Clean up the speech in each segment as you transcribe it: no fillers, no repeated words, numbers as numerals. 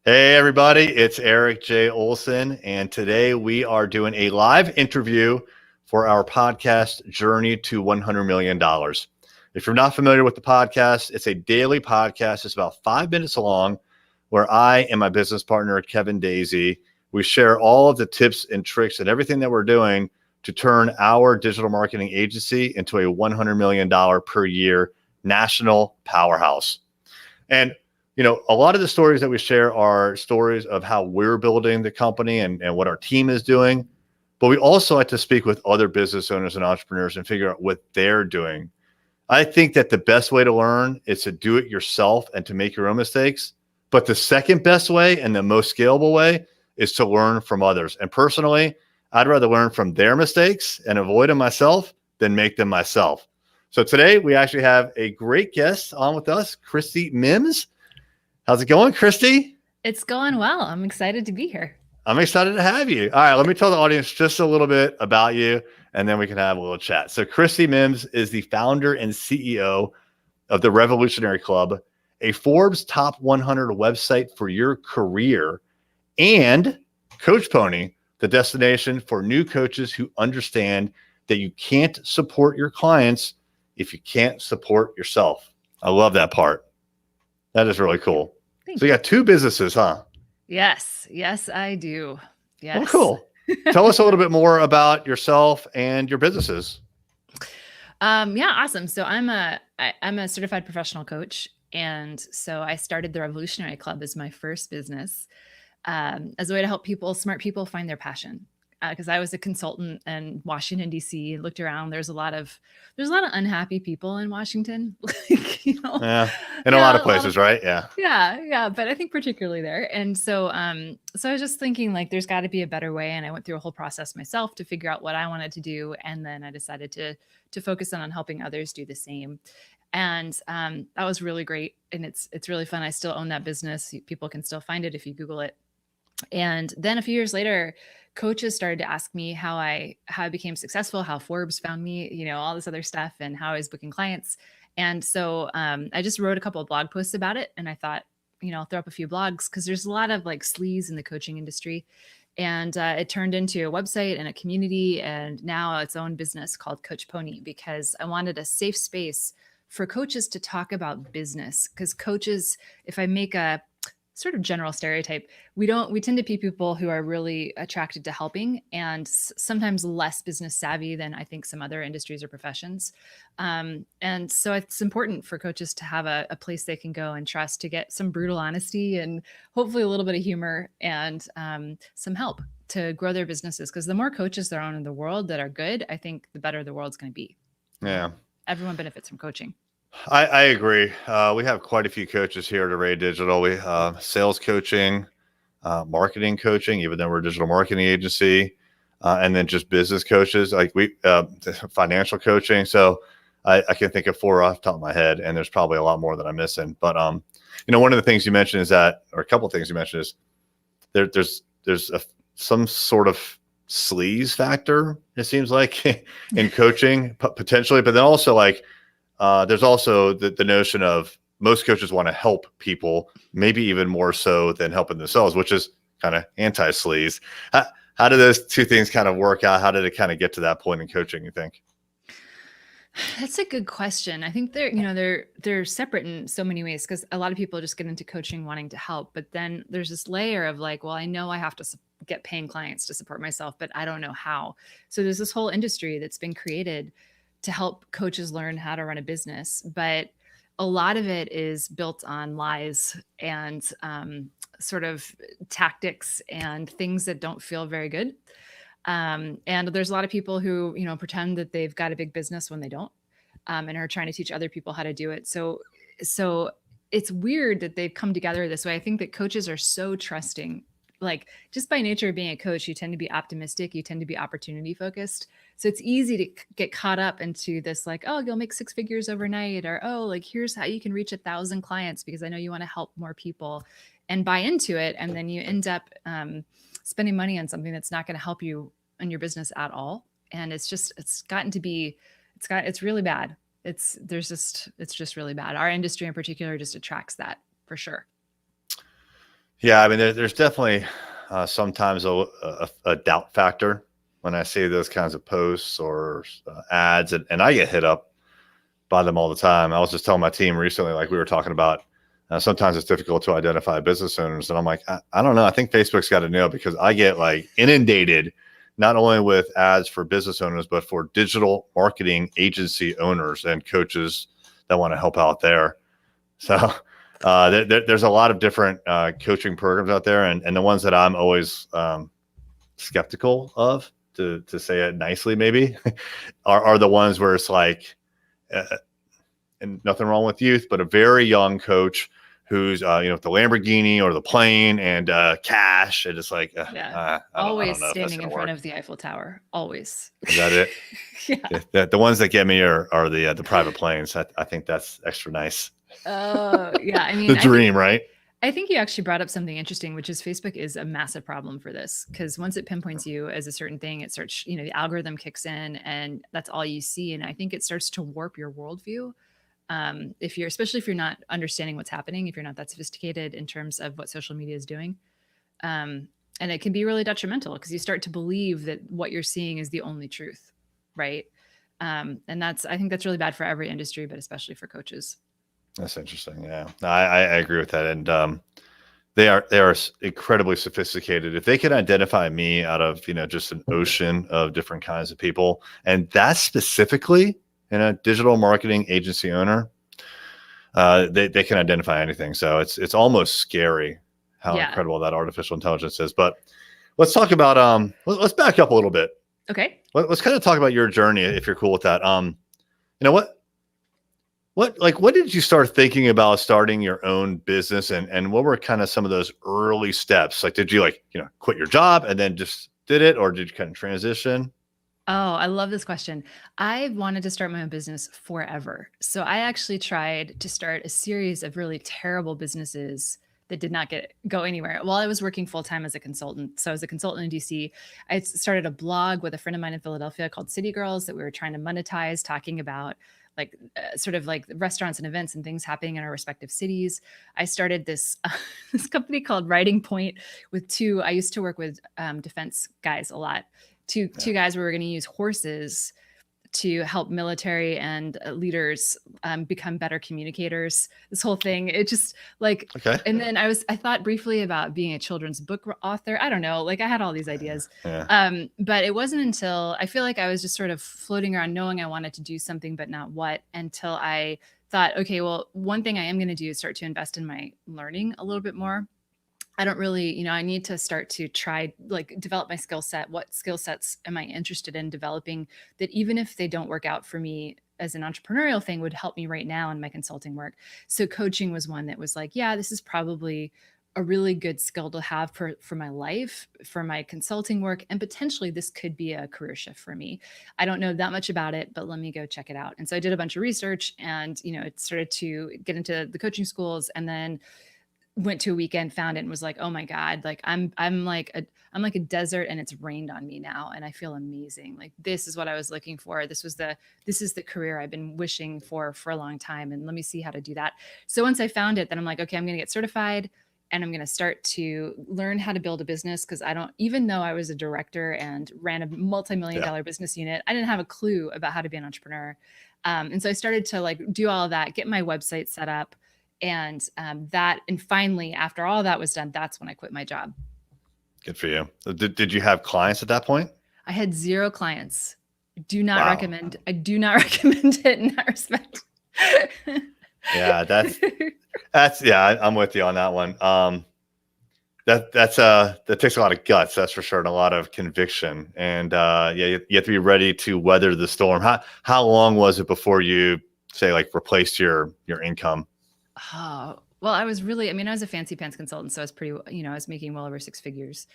Hey, everybody, it's Eric J. Olson, and today we are doing a live interview for our podcast, Journey to $100 Million. If you're not familiar with the podcast, it's a daily podcast. It's about 5 minutes long, where I and my business partner, Kevin Daisy, we share all of the tips and tricks and everything that we're doing to turn our digital marketing agency into a $100 million per year national powerhouse. And a lot of the stories that we share are stories of how we're building the company and what our team is doing. But we also like to speak with other business owners and entrepreneurs and figure out what they're doing. I think that the best way to learn is to do it yourself and to make your own mistakes. But the second best way and the most scalable way is to learn from others. And personally, I'd rather learn from their mistakes and avoid them myself than make them myself. So today we actually have a great guest on with us, Christie Mims. How's it going, Christie? It's going well. I'm excited to be here. I'm excited to have you. All right, let me tell the audience just a little bit about you, and then we can have a little chat. So Christie Mims is the founder and CEO of the Revolutionary Club, a Forbes Top 100 website for your career, and Coach Pony, the destination for new coaches who understand that you can't support your clients if you can't support yourself. I love that part. That is really cool. So you got two businesses, huh? Yes, I do. Yes. Well, cool. Tell us a little bit more about yourself and your businesses. Yeah, awesome. So I'm a certified professional coach, and so I started the Revolutionary Club as my first business, as a way to help smart people, find their passion. Because I was a consultant in Washington, D.C., looked around. There's a lot of unhappy people in Washington, Yeah, in a lot of places, right? Yeah. Yeah. But I think particularly there. And so I was just thinking, like, there's got to be a better way. And I went through a whole process myself to figure out what I wanted to do. And then I decided to focus on helping others do the same. And that was really great. And it's really fun. I still own that business. People can still find it if you Google it. And then a few years later, coaches started to ask me how I became successful, how Forbes found me, all this other stuff, and how I was booking clients. And so I just wrote a couple of blog posts about it. And I thought, I'll throw up a few blogs because there's a lot of like sleaze in the coaching industry. And it turned into a website and a community, and now its own business called Coach Pony, because I wanted a safe space for coaches to talk about business. Because coaches, if I make a sort of general stereotype, we tend to be people who are really attracted to helping, and sometimes less business savvy than I think some other industries or professions. And so it's important for coaches to have a place they can go and trust to get some brutal honesty and hopefully a little bit of humor and some help to grow their businesses. Because the more coaches there are in the world that are good, I think the better the world's going to be. Yeah. Everyone benefits from coaching. I agree. We have quite a few coaches here at Array Digital. We sales coaching, marketing coaching, even though we're a digital marketing agency, and then just business coaches, like financial coaching. So I can think of 4 off the top of my head, and there's probably a lot more that I'm missing. But one of the things you mentioned is that, or a couple of things you mentioned is there's some sort of sleaze factor, it seems like, in coaching potentially, but then also like. There's also the notion of most coaches want to help people, maybe even more so than helping themselves, which is kind of anti-sleaze. How do those two things kind of work out? How did it kind of get to that point in coaching, you think? That's a good question. I think they're separate in so many ways, because a lot of people just get into coaching wanting to help, but then there's this layer of like, well, I know I have to get paying clients to support myself, but I don't know how. So there's this whole industry that's been created to help coaches learn how to run a business. But a lot of it is built on lies and sort of tactics and things that don't feel very good. And there's a lot of people who, pretend that they've got a big business when they don't, and are trying to teach other people how to do it. So it's weird that they've come together this way. I think that coaches are so trusting. Like, just by nature of being a coach, you tend to be optimistic. You tend to be opportunity focused. So it's easy to get caught up into this, like, oh, you'll make 6 figures overnight, or, oh, like, here's how you can reach 1,000 clients because I know you want to help more people, and buy into it. And then you end up spending money on something that's not going to help you in your business at all. And it's really bad. It's just really bad. Our industry in particular just attracts that, for sure. Yeah, I mean, there's definitely sometimes a doubt factor when I see those kinds of posts or ads, and I get hit up by them all the time. I was just telling my team recently, like we were talking about, sometimes it's difficult to identify business owners, and I'm like, I don't know. I think Facebook's got to know, because I get like inundated not only with ads for business owners, but for digital marketing agency owners and coaches that want to help out there. So there's a lot of different coaching programs out there, and the ones that I'm always skeptical of, to say it nicely, maybe, are the ones where it's like, and nothing wrong with youth, but a very young coach who's with the Lamborghini or the plane and cash, and it's like, always I don't know standing in front of the Eiffel Tower. Always. Is that it? Yeah. The ones that get me are the private planes. I think that's extra nice. Oh, yeah. I mean, the dream, right? I think you actually brought up something interesting, which is Facebook is a massive problem for this, because once it pinpoints you as a certain thing, it starts, the algorithm kicks in and that's all you see. And I think it starts to warp your worldview. Especially if you're not understanding what's happening, if you're not that sophisticated in terms of what social media is doing. And it can be really detrimental, because you start to believe that what you're seeing is the only truth. Right. And I think that's really bad for every industry, but especially for coaches. That's interesting. Yeah, I agree with that. And they are incredibly sophisticated. If they can identify me out of, just an ocean of different kinds of people, and that's specifically in a digital marketing agency owner, they can identify anything. So it's almost scary how incredible that artificial intelligence is. But let's talk about, let's back up a little bit. Okay. Let's kind of talk about your journey, if you're cool with that. What did you start thinking about starting your own business, and what were kind of some of those early steps? Like, did you quit your job and then just did it, or did you kind of transition? Oh, I love this question. I've wanted to start my own business forever. So I actually tried to start a series of really terrible businesses that did not go anywhere while I was working full time as a consultant. So as a consultant in DC, I started a blog with a friend of mine in Philadelphia called City Girls that we were trying to monetize, talking about sort of like restaurants and events and things happening in our respective cities. I started this this company called Writing Point with I used to work with defense guys a lot. Two guys where we're going to use horses to help military and leaders become better communicators. This whole thing, it just okay. And then I thought briefly about being a children's book author. I don't know, I had all these ideas. Yeah. But it wasn't until I feel like I was just sort of floating around knowing I wanted to do something, but not what, until I thought, okay, well, one thing I am going to do is start to invest in my learning a little bit more. I don't really, I need to start to try, develop my skill set. What skill sets am I interested in developing that, even if they don't work out for me as an entrepreneurial thing, would help me right now in my consulting work? So coaching was one that was this is probably a really good skill to have for my life, for my consulting work, and potentially this could be a career shift for me. I don't know that much about it, but let me go check it out. And so I did a bunch of research, and, it started to get into the coaching schools, and then went to a weekend, found it, and was like, oh my God, I'm like a desert, and it's rained on me now. And I feel amazing. This is what I was looking for. This is the career I've been wishing for a long time. And let me see how to do that. So once I found it, then I'm like, okay, I'm going to get certified, and I'm going to start to learn how to build a business. Cause even though I was a director and ran a multi-million-dollar business unit, I didn't have a clue about how to be an entrepreneur. And so I started to do all of that, get my website set up. And finally, after all that was done, that's when I quit my job. Good for you. Did you have clients at that point? I had 0 clients. I do not recommend it in that respect. Yeah, I'm with you on that one. That takes a lot of guts, that's for sure, and a lot of conviction. And you have to be ready to weather the storm. How long was it before you say replaced your income? Oh, well, I was a fancy pants consultant, so I was pretty, I was making well over 6 figures,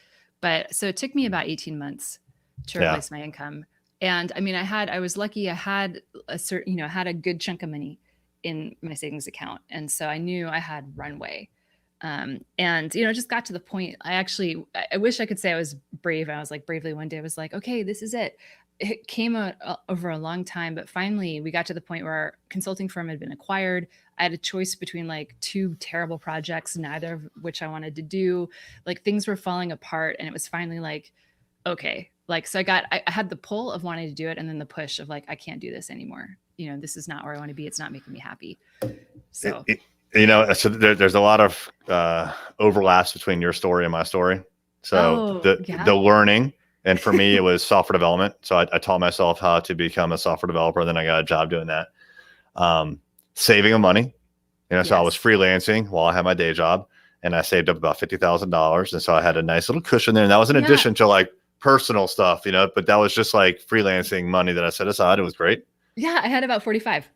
but so it took me about 18 months to replace my income. And I was lucky. I had had a good chunk of money in my savings account. And so I knew I had runway. And, it just got to the point. I wish I could say I was brave. And I was bravely one day I was like, okay, this is it. it came over a long time, but finally we got to the point where our consulting firm had been acquired. I had a choice between like two terrible projects, neither of which I wanted to do. Like things were falling apart, and it was finally like, okay, like, so I had the pull of wanting to do it, and then the push of like, I can't do this anymore. You know, this is not where I want to be. It's not making me happy. So, so there's a lot of overlaps between your story and my story. So the learning, and for me, it was software development. So I taught myself how to become a software developer. Then I got a job doing that. Saving of money, so I was freelancing while I had my day job, and I saved up about $50,000. And so I had a nice little cushion there. And that was in addition to like personal stuff, but that was just like freelancing money that I set aside. It was great. Yeah, I had about 45.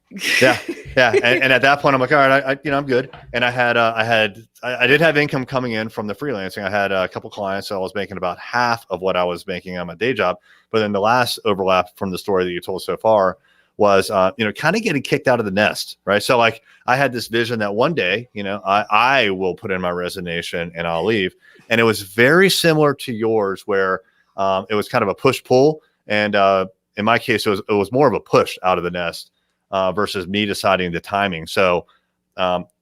Yeah. And at that point, I'm like, all right, I'm good. And I did have income coming in from the freelancing. I had a couple clients, so I was making about half of what I was making on my day job. But then the last overlap from the story that you told so far was, kind of getting kicked out of the nest, right? So like I had this vision that one day, I will put in my resignation and I'll leave. And it was very similar to yours, where it was kind of a push-pull. And in my case, it was more of a push out of the nest versus me deciding the timing. So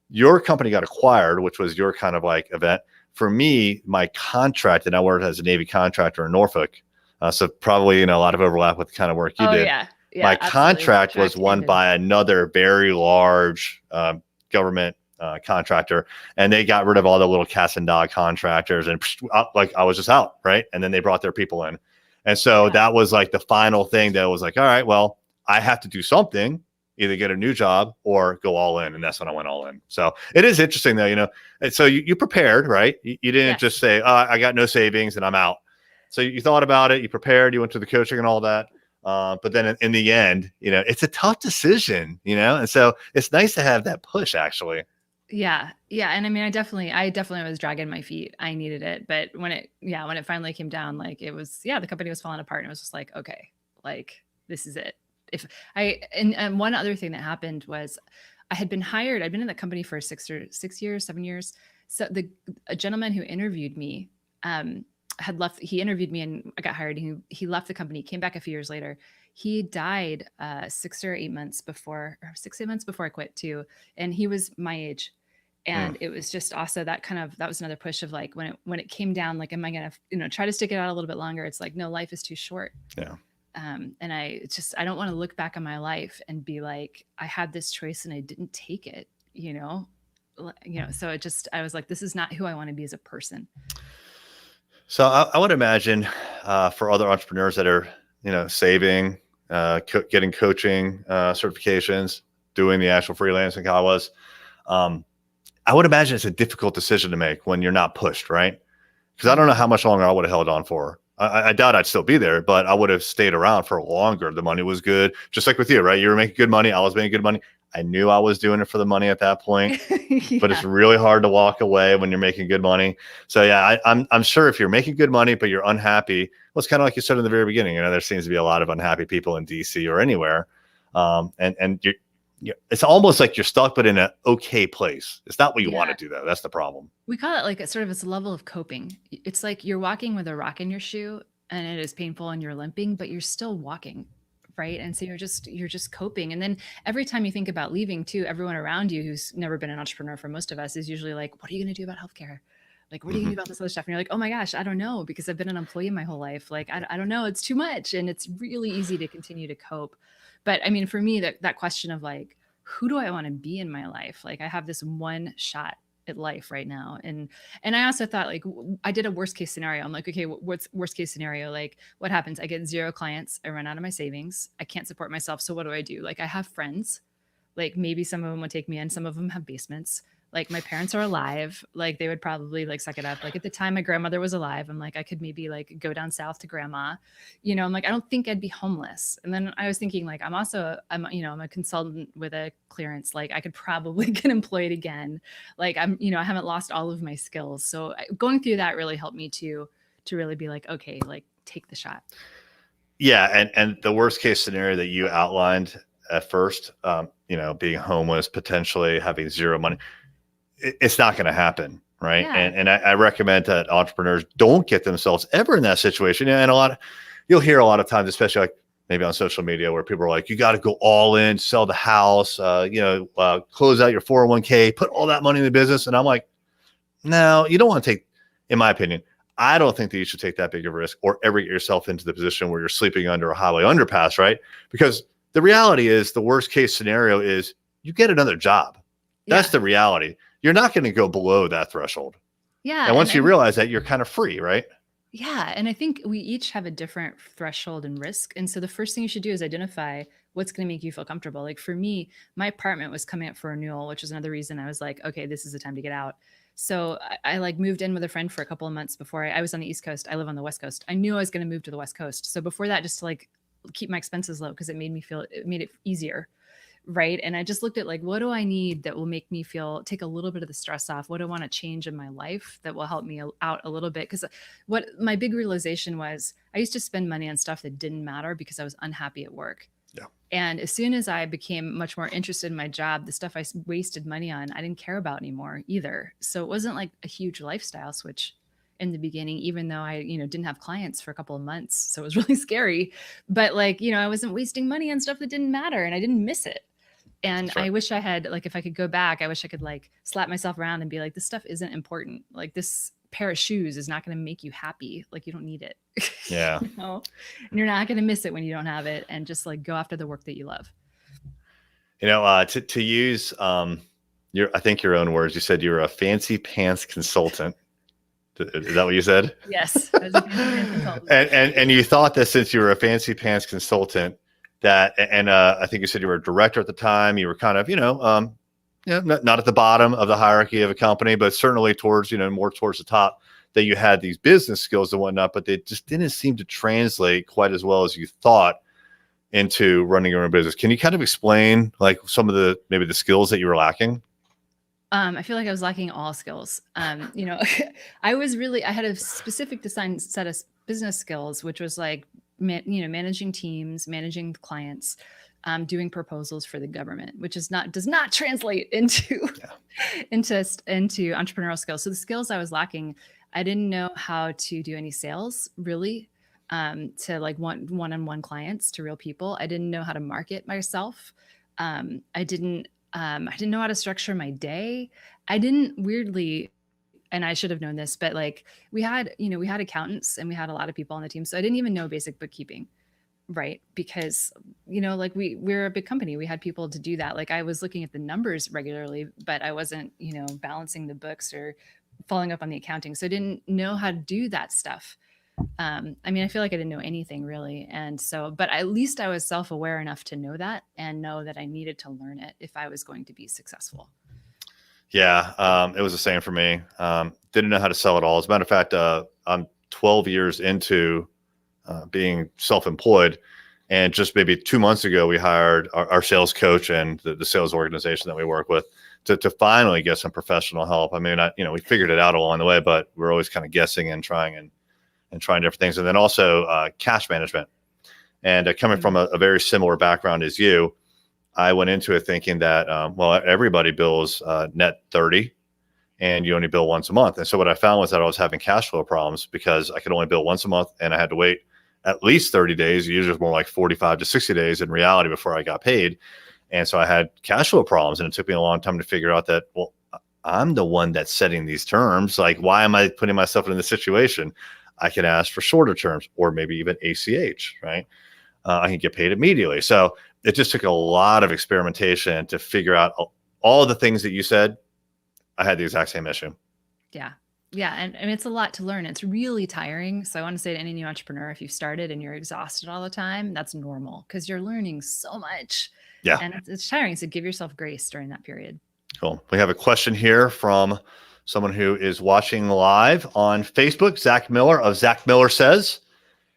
your company got acquired, which was your kind of like event. For me, my contract, and I worked as a Navy contractor in Norfolk. So probably, a lot of overlap with the kind of work you did. Yeah, my contract was won by another very large government contractor, and they got rid of all the little cats and dog contractors, and like I was just out, right? And then they brought their people in. And so that was like the final thing that was like, all right, well, I have to do something, either get a new job or go all in. And that's when I went all in. So it is interesting though, and so you prepared, right? You didn't just say, I got no savings and I'm out. So you thought about it, you prepared, you went to the coaching and all that. But then in the end, it's a tough decision, and so it's nice to have that push actually. Yeah. And I mean, I definitely was dragging my feet. I needed it. But when it finally came down, like it was, the company was falling apart, and it was just like, okay, like this is it. And one other thing that happened was I had been hired. I'd been in the company for 7 years. So a gentleman who interviewed me, had left. He interviewed me and I got hired. He left the company, came back a few years later. He died 6 or 8 months before, 6 8 months before I quit too. And he was my age. And it was just also that was another push of like, when it came down, like, am I going to, try to stick it out a little bit longer? It's like, no, life is too short. Yeah. And I don't want to look back on my life and be like, I had this choice and I didn't take it, so I was like, this is not who I want to be as a person. So I would imagine for other entrepreneurs that are, saving, getting coaching certifications, doing the actual freelancing I was, I would imagine it's a difficult decision to make when you're not pushed, right? Because I don't know how much longer I would have held on for. I doubt I'd still be there, but I would have stayed around for longer. The money was good. Just like with you, right? You were making good money. I was making good money. I knew I was doing it for the money at that point, but it's really hard to walk away when you're making good money. So I'm sure if you're making good money, but you're unhappy, well, it's kind of like you said in the very beginning, there seems to be a lot of unhappy people in DC or anywhere. And it's almost like you're stuck, but in an okay place. It's not what you want to do though. That's the problem. We call it like it's a level of coping. It's like you're walking with a rock in your shoe and it is painful and you're limping, but you're still walking. Right. And so you're just coping. And then every time you think about leaving too, everyone around you who's never been an entrepreneur, for most of us, is usually like, what are you going to do about healthcare? Like, what are you going to do about this other stuff? And you're like, oh my gosh, I don't know, because I've been an employee my whole life. Like, I don't know. It's too much. And it's really easy to continue to cope. But I mean, for me, that question of like, who do I want to be in my life? Like, I have this one shot at life right now. And I also thought, like, I did a worst case scenario. I'm like, okay, what's worst case scenario? Like, what happens? I get 0 clients. I run out of my savings. I can't support myself. So what do I do? Like, I have friends, like maybe some of them would take me in. Some of them have basements. Like, my parents are alive. Like, they would probably like suck it up. Like, at the time my grandmother was alive, I'm like, I could maybe like go down south to grandma, I'm like, I don't think I'd be homeless. And then I was thinking, like, I'm a consultant with a clearance. Like, I could probably get employed again. Like, I haven't lost all of my skills. So going through that really helped me to really be like, okay, like, take the shot. Yeah. And the worst case scenario that you outlined at first, being homeless, potentially having 0 money, it's not going to happen. Right. Yeah. And I recommend that entrepreneurs don't get themselves ever in that situation. And you'll hear a lot of times, especially like maybe on social media where people are like, you got to go all in, sell the house, close out your 401k, put all that money in the business. And I'm like, no, you don't want to take, in my opinion, I don't think that you should take that big of a risk or ever get yourself into the position where you're sleeping under a highway underpass, right? Because the reality is the worst case scenario is you get another job. That's the reality. You're not going to go below that threshold. Yeah. And once you realize that, you're kind of free, right? Yeah. And I think we each have a different threshold and risk. And so the first thing you should do is identify what's going to make you feel comfortable. Like for me, my apartment was coming up for renewal, which is another reason I was like, okay, this is the time to get out. So I like moved in with a friend for a couple of months before I was on the East Coast. I live on the West Coast. I knew I was going to move to the West Coast. So before that, just to like keep my expenses low, because it made it easier. Right. And I just looked at like, what do I need that will make me take a little bit of the stress off? What do I want to change in my life that will help me out a little bit? Because what my big realization was, I used to spend money on stuff that didn't matter because I was unhappy at work. Yeah. And as soon as I became much more interested in my job, the stuff I wasted money on, I didn't care about anymore either. So it wasn't like a huge lifestyle switch in the beginning, even though I, didn't have clients for a couple of months. So it was really scary, but like, I wasn't wasting money on stuff that didn't matter and I didn't miss it. And I wish I had, like, if I could go back, I wish I could like slap myself around and be like, this stuff isn't important. Like this pair of shoes is not going to make you happy. Like you don't need it. Yeah. And you're not going to miss it when you don't have it, and just like go after the work that you love. To use I think your own words, you said you were a fancy pants consultant. Is that what you said? Yes. I was a fancy pants consultant. And you thought that since you were a fancy pants consultant, I think you said you were a director at the time. You were kind of, not at the bottom of the hierarchy of a company, but certainly towards, more towards the top, that you had these business skills and whatnot, but they just didn't seem to translate quite as well as you thought into running your own business. Can you kind of explain like some of maybe the skills that you were lacking? I feel like I was lacking all skills. I had a specific design set of business skills, which was like, managing teams, managing clients, doing proposals for the government, which does not translate into entrepreneurial skills. So the skills I was lacking, I didn't know how to do any sales really, to like one-on-one clients, to real people. I didn't know how to market myself. I didn't know how to structure my day. And I should have known this, but like we had accountants and we had a lot of people on the team. So I didn't even know basic bookkeeping, right? Because, we're a big company. We had people to do that. Like I was looking at the numbers regularly, but I wasn't, balancing the books or following up on the accounting. So I didn't know how to do that stuff. I feel like I didn't know anything really. And so, but at least I was self-aware enough to know that and know that I needed to learn it if I was going to be successful. Yeah, it was the same for me. Didn't know how to sell at all. As a matter of fact, I'm 12 years into being self-employed, and just maybe 2 months ago, we hired our sales coach and the sales organization that we work with to finally get some professional help. We figured it out along the way, but we're always kind of guessing and trying different things. And then also cash management. And coming from a very similar background as you, I went into it thinking that, everybody bills net 30 and you only bill once a month. And so what I found was that I was having cash flow problems because I could only bill once a month and I had to wait at least 30 days. Usually it's more like 45 to 60 days in reality before I got paid. And so I had cash flow problems, and it took me a long time to figure out that, I'm the one that's setting these terms. Like, why am I putting myself in this situation? I can ask for shorter terms or maybe even ACH, right? I can get paid immediately. So it just took a lot of experimentation to figure out all the things that you said. I had the exact same issue. Yeah. Yeah. And it's a lot to learn. It's really tiring. So I want to say to any new entrepreneur, if you've started and you're exhausted all the time, that's normal because you're learning so much. Yeah. And it's tiring. So give yourself grace during that period. Cool. We have a question here from someone who is watching live on Facebook. Zach Miller of Zach Miller Says,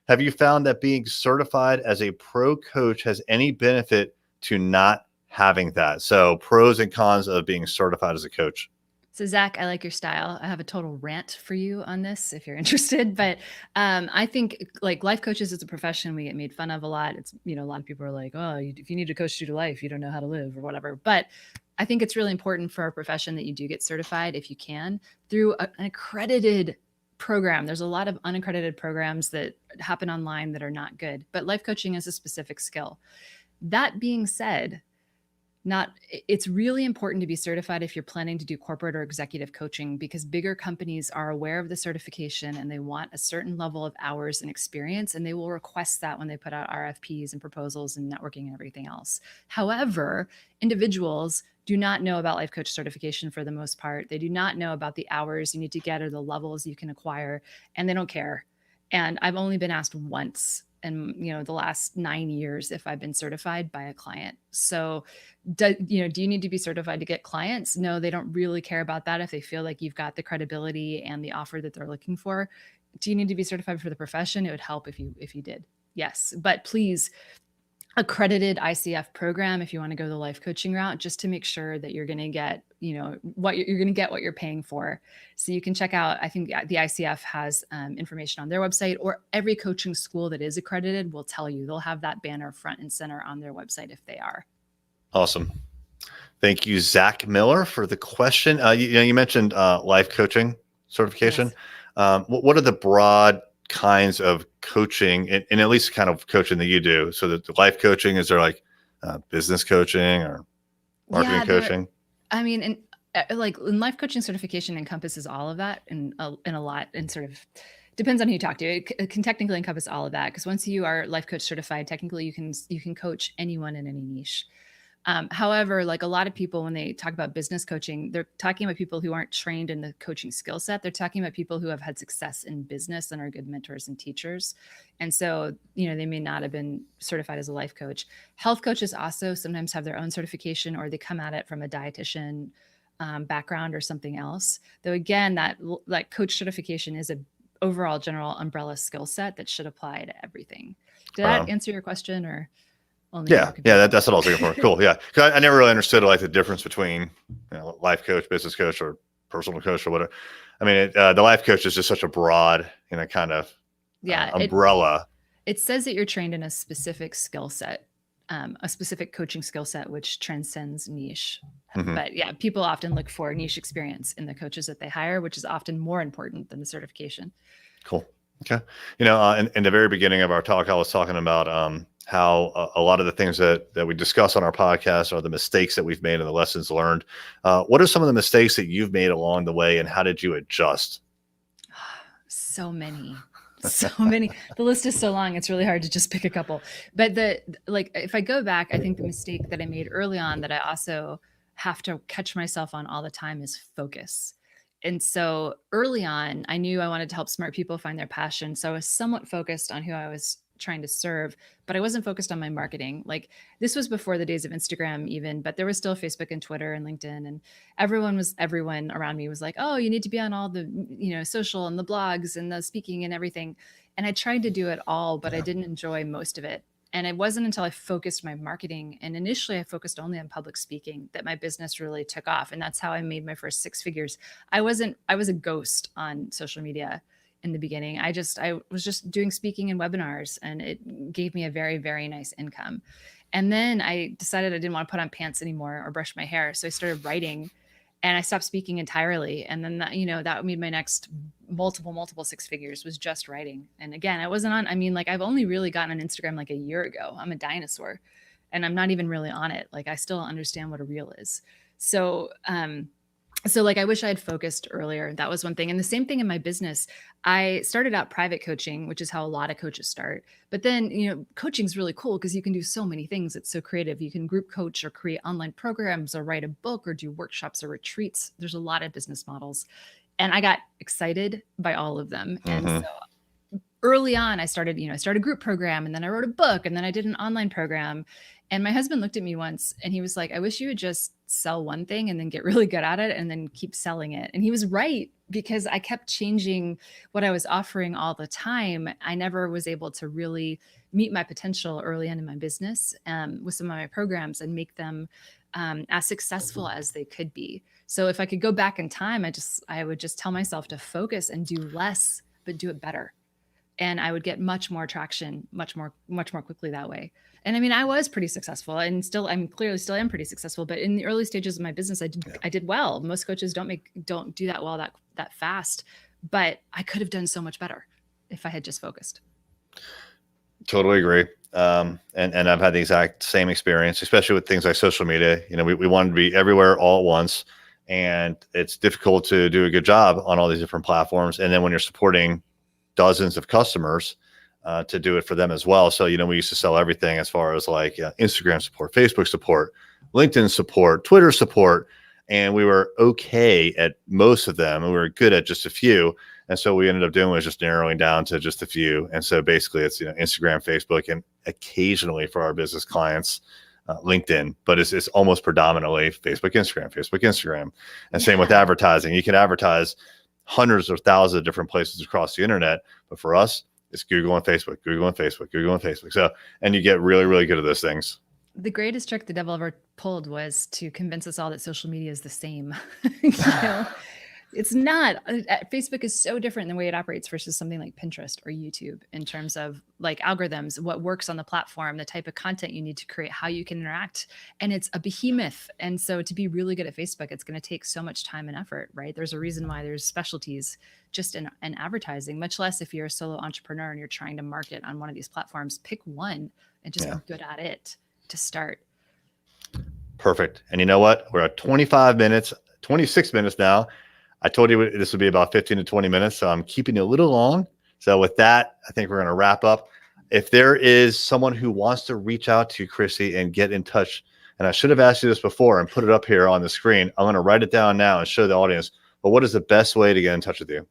have you found that being certified as a pro coach has any benefit to not having that? So pros and cons of being certified as a coach. So Zach, I like your style. I have a total rant for you on this if you're interested. But I think like life coaches is a profession we get made fun of a lot. It's, a lot of people are like, oh, if you need a coach to do life, you don't know how to live or whatever. But I think it's really important for our profession that you do get certified if you can through an accredited program. There's a lot of unaccredited programs that happen online that are not good, but life coaching is a specific skill. That being said, it's really important to be certified if you're planning to do corporate or executive coaching, because bigger companies are aware of the certification and they want a certain level of hours and experience, and they will request that when they put out RFPs and proposals and networking and everything else. However, individuals do not know about life coach certification for the most part. They do not know about the hours you need to get or the levels you can acquire, and they don't care. And I've only been asked once in the last 9 years if I've been certified by a client. So do you need to be certified to get clients? No, they don't really care about that if they feel like you've got the credibility and the offer that they're looking for. Do you need to be certified for the profession? It would help if you did. Yes, but please, accredited ICF program if you want to go the life coaching route, just to make sure that you're going to get, what you're going to get what you're paying for. So you can check out, I think the ICF has information on their website, or every coaching school that is accredited will tell you. They'll have that banner front and center on their website if they are. Awesome. Thank you, Zach Miller, for the question. You mentioned life coaching certification. Yes. What are the broad kinds of coaching, and at least kind of coaching that you do? So that the life coaching, is there like business coaching or marketing coaching? I mean, in life coaching certification encompasses all of that in a lot, and sort of depends on who you talk to. It can technically encompass all of that, because once you are life coach certified, technically you can coach anyone in any niche. However, like a lot of people, when they talk about business coaching, they're talking about people who aren't trained in the coaching skill set. They're talking about people who have had success in business and are good mentors and teachers. And so, they may not have been certified as a life coach. Health coaches also sometimes have their own certification, or they come at it from a dietitian background or something else. Though again, that coach certification is an overall general umbrella skill set that should apply to everything. Did that answer your question, or? Yeah, that's what I was looking for. Cool. Yeah, because I never really understood like the difference between life coach, business coach, or personal coach, or whatever. I mean, the life coach is just such a broad, kind of umbrella. It says that you're trained in a specific skill set, a specific coaching skill set, which transcends niche. Mm-hmm. But yeah, people often look for niche experience in the coaches that they hire, which is often more important than the certification. Cool. Okay. In the very beginning of our talk, I was talking about how a lot of the things that we discuss on our podcast are the mistakes that we've made and the lessons learned. What are some of the mistakes that you've made along the way, and how did you adjust? So many. The list is so long, it's really hard to just pick a couple. But if I go back, I think the mistake that I made early on that I also have to catch myself on all the time is focus. And so early on, I knew I wanted to help smart people find their passion. So I was somewhat focused on who I was trying to serve, but I wasn't focused on my marketing. Like, this was before the days of Instagram even, but there was still Facebook and Twitter and LinkedIn, and everyone around me was like, oh, you need to be on all the, social and the blogs and the speaking and everything. And I tried to do it all, but I didn't enjoy most of it. And it wasn't until I focused my marketing, and initially I focused only on public speaking, that my business really took off. And that's how I made my first 6 figures. I was a ghost on social media in the beginning. I was just doing speaking and webinars, and it gave me a very, very nice income. And then I decided I didn't want to put on pants anymore or brush my hair. So I started writing, and I stopped speaking entirely. And then that made my next multiple 6 figures, was just writing. And again, I've only really gotten on Instagram like a year ago. I'm a dinosaur, and I'm not even really on it. Like, I still understand what a reel is. So I wish I had focused earlier. That was one thing. And the same thing in my business. I started out private coaching, which is how a lot of coaches start. But then, coaching is really cool because you can do so many things. It's so creative. You can group coach or create online programs or write a book or do workshops or retreats. There's a lot of business models. And I got excited by all of them. Mm-hmm. And so early on, I started a group program, and then I wrote a book, and then I did an online program. And my husband looked at me once and he was like, I wish you would just sell one thing and then get really good at it and then keep selling it. And he was right, because I kept changing what I was offering all the time. I never was able to really meet my potential early on in my business with some of my programs and make them as successful as they could be. So if I could go back in time, I would just tell myself to focus and do less, but do it better. And I would get much more traction, much more quickly that way. And I mean, I was pretty successful, and I'm clearly still am pretty successful. But in the early stages of my business, I did well. Most coaches don't do that well that fast. but I could have done so much better if I had just focused. Totally agree. And I've had the exact same experience, especially with things like social media. You know, we wanted to be everywhere all at once, and it's difficult to do a good job on all these different platforms. And then when you're supporting dozens of customers, to do it for them as well. So, you know, we used to sell everything as far as like Instagram support, Facebook support, LinkedIn support, Twitter support, and we were okay at most of them, and we were good at just a few. And so we ended up doing was just narrowing down to just a few. And so basically it's, you know, Instagram, Facebook, and occasionally for our business clients, LinkedIn, but it's almost predominantly Facebook, Instagram. And same with advertising. You can advertise hundreds or thousands of different places across the internet, but for us, it's Google and Facebook. So, and you get really, really good at those things. The greatest trick the devil ever pulled was to convince us all that social media is the same. You know, it's not. Facebook is so different in the way it operates versus something like Pinterest or YouTube in terms of like algorithms, what works on the platform, the type of content you need to create, how you can interact. And it's a behemoth. And so to be really good at Facebook, it's going to take so much time and effort, right? There's a reason why there's specialties just in advertising, much less if you're a solo entrepreneur and you're trying to market on one of these platforms. Pick one and just be good at it to start. Perfect. And you know what? We're at 26 minutes now. I told you this would be about 15 to 20 minutes, so I'm keeping it a little long. So with that, I think we're going to wrap up. If there is someone who wants to reach out to Christie and get in touch, and I should have asked you this before and put it up here on the screen, I'm going to write it down now and show the audience, but what is the best way to get in touch with you?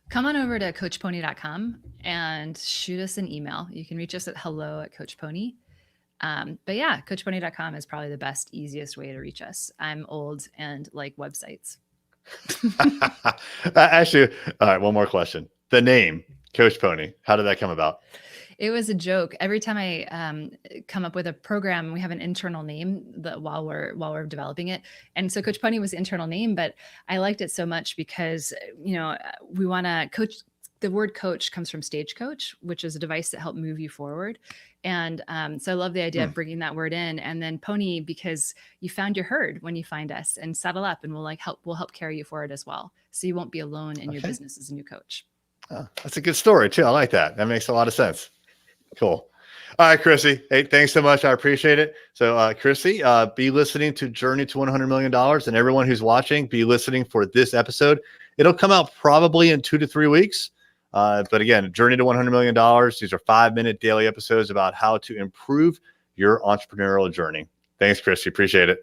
Come on over to coachpony.com and shoot us an email. You can reach us at hello@coachpony. But yeah, coachpony.com is probably the best, easiest way to reach us. I'm old and like websites. Actually, all right, one more question. The name Coach Pony, how did that come about? It was a joke. Every time I come up with a program, we have an internal name that while we're developing it. And so Coach Pony was the internal name, but I liked it so much because, you know, we want to coach. The word coach comes from Stagecoach, which is a device that helped move you forward. And so I love the idea of bringing that word in. And then pony, because you found your herd when you find us, and saddle up, and we'll help carry you forward as well. So you won't be alone in your business as a new coach. Oh, that's a good story too. I like that. That makes a lot of sense. Cool. All right, Christie. Hey, thanks so much. I appreciate it. So Christie, be listening to Journey to $100 Million. And everyone who's watching, be listening for this episode. It'll come out probably in 2 to 3 weeks. But again, Journey to $100 Million. These are 5-minute daily episodes about how to improve your entrepreneurial journey. Thanks, Christie. Appreciate it.